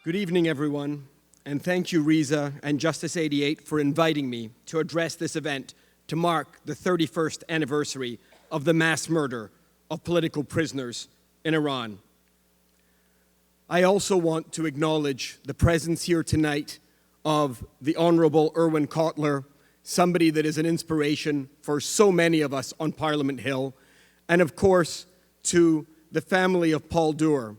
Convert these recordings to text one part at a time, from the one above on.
Good evening, everyone, and thank you, Riza and Justice 88, for inviting me to address this event to mark the 31st anniversary of the mass murder of political prisoners in Iran. I also want to acknowledge the presence here tonight of the Honorable Irwin Cotler, somebody that is an inspiration for so many of us on Parliament Hill, and of course, to the family of Paul Doer.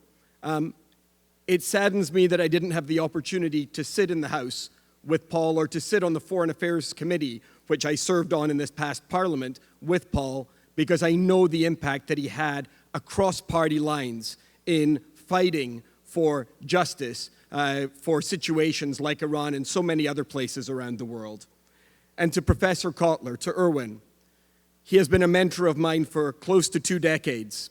It saddens me that I didn't have the opportunity to sit in the House with Paul or to sit on the Foreign Affairs Committee, which I served on in this past Parliament with Paul, because I know the impact that he had across party lines in fighting for justice for situations like Iran and so many other places around the world. And to Professor Cotler, to Irwin, he has been a mentor of mine for close to 2 decades.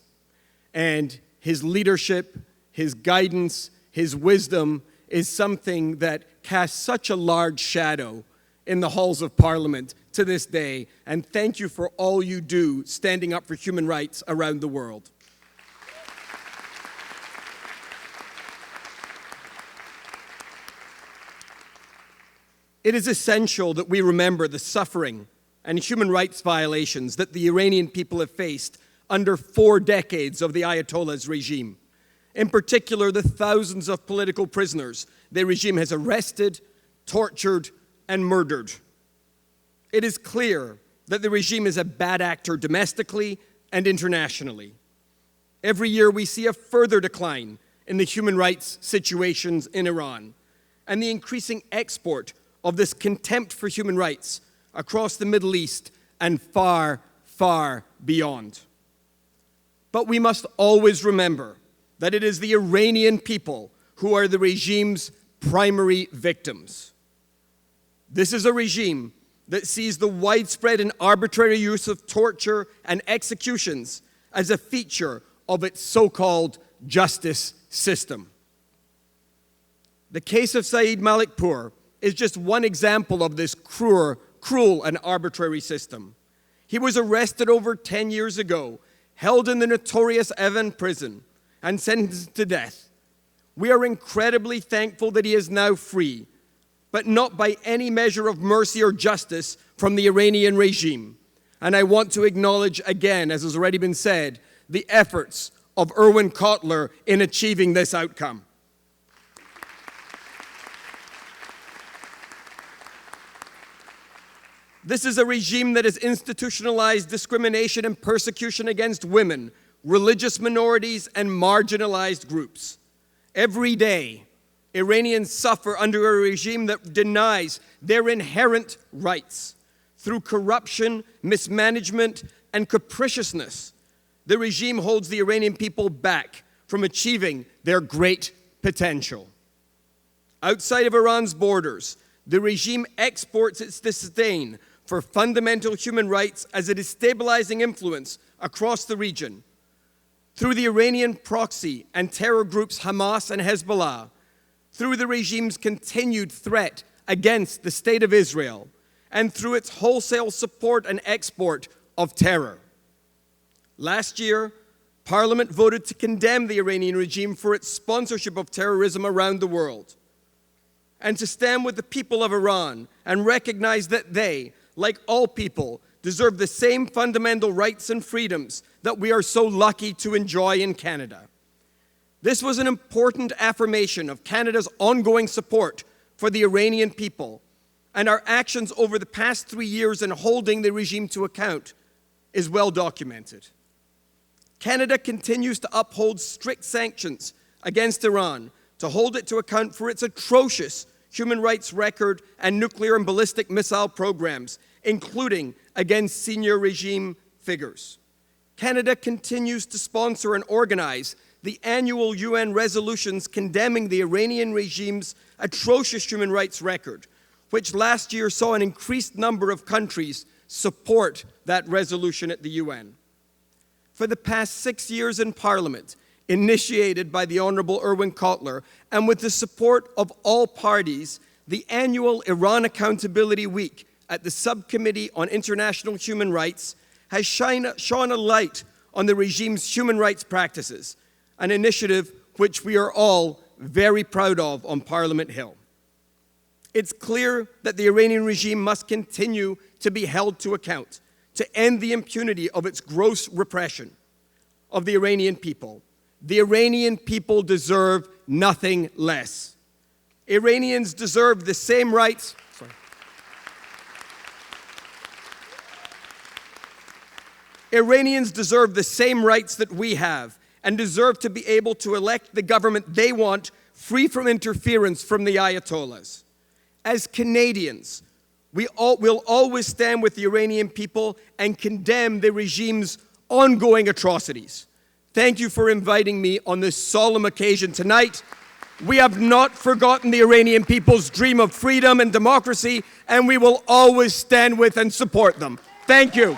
And his leadership, his guidance, his wisdom is something that casts such a large shadow in the halls of Parliament to this day. And thank you for all you do standing up for human rights around the world. It is essential that we remember the suffering and human rights violations that the Iranian people have faced under 4 decades of the Ayatollah's regime. In particular, the thousands of political prisoners the regime has arrested, tortured, and murdered. It is clear that the regime is a bad actor domestically and internationally. Every year we see a further decline in the human rights situations in Iran and the increasing export of this contempt for human rights across the Middle East and far, far beyond. But we must always remember that it is the Iranian people who are the regime's primary victims. This is a regime that sees the widespread and arbitrary use of torture and executions as a feature of its so-called justice system. The case of Saeed Malikpour is just one example of this cruel and arbitrary system. He was arrested over 10 years ago, held in the notorious Evin prison, and sentenced to death. We are incredibly thankful that he is now free, but not by any measure of mercy or justice from the Iranian regime. And I want to acknowledge again, as has already been said, the efforts of Irwin Cotler in achieving this outcome. This is a regime that has institutionalized discrimination and persecution against women, religious minorities, and marginalized groups. Every day, Iranians suffer under a regime that denies their inherent rights. Through corruption, mismanagement, and capriciousness, the regime holds the Iranian people back from achieving their great potential. Outside of Iran's borders, the regime exports its disdain for fundamental human rights as a destabilizing influence across the region. Through the Iranian proxy and terror groups Hamas and Hezbollah, through the regime's continued threat against the State of Israel, and through its wholesale support and export of terror. Last year, Parliament voted to condemn the Iranian regime for its sponsorship of terrorism around the world, and to stand with the people of Iran and recognize that they, like all people, deserve the same fundamental rights and freedoms that we are so lucky to enjoy in Canada. This was an important affirmation of Canada's ongoing support for the Iranian people, and our actions over the past 3 years in holding the regime to account is well documented. Canada continues to uphold strict sanctions against Iran to hold it to account for its atrocious human rights record and nuclear and ballistic missile programs, including against senior regime figures. Canada continues to sponsor and organize the annual UN resolutions condemning the Iranian regime's atrocious human rights record, which last year saw an increased number of countries support that resolution at the UN. For the past 6 years in Parliament, initiated by the Honorable Irwin Cotler, and with the support of all parties, the annual Iran Accountability Week at the Subcommittee on International Human Rights has shone a light on the regime's human rights practices, an initiative which we are all very proud of on Parliament Hill. It's clear that the Iranian regime must continue to be held to account to end the impunity of its gross repression of the Iranian people. The Iranian people deserve nothing less. Iranians deserve the same rights. Iranians deserve the same rights that we have and deserve to be able to elect the government they want, free from interference from the Ayatollahs. As Canadians, we will always stand with the Iranian people and condemn the regime's ongoing atrocities. Thank you for inviting me on this solemn occasion tonight. We have not forgotten the Iranian people's dream of freedom and democracy, and we will always stand with and support them. Thank you.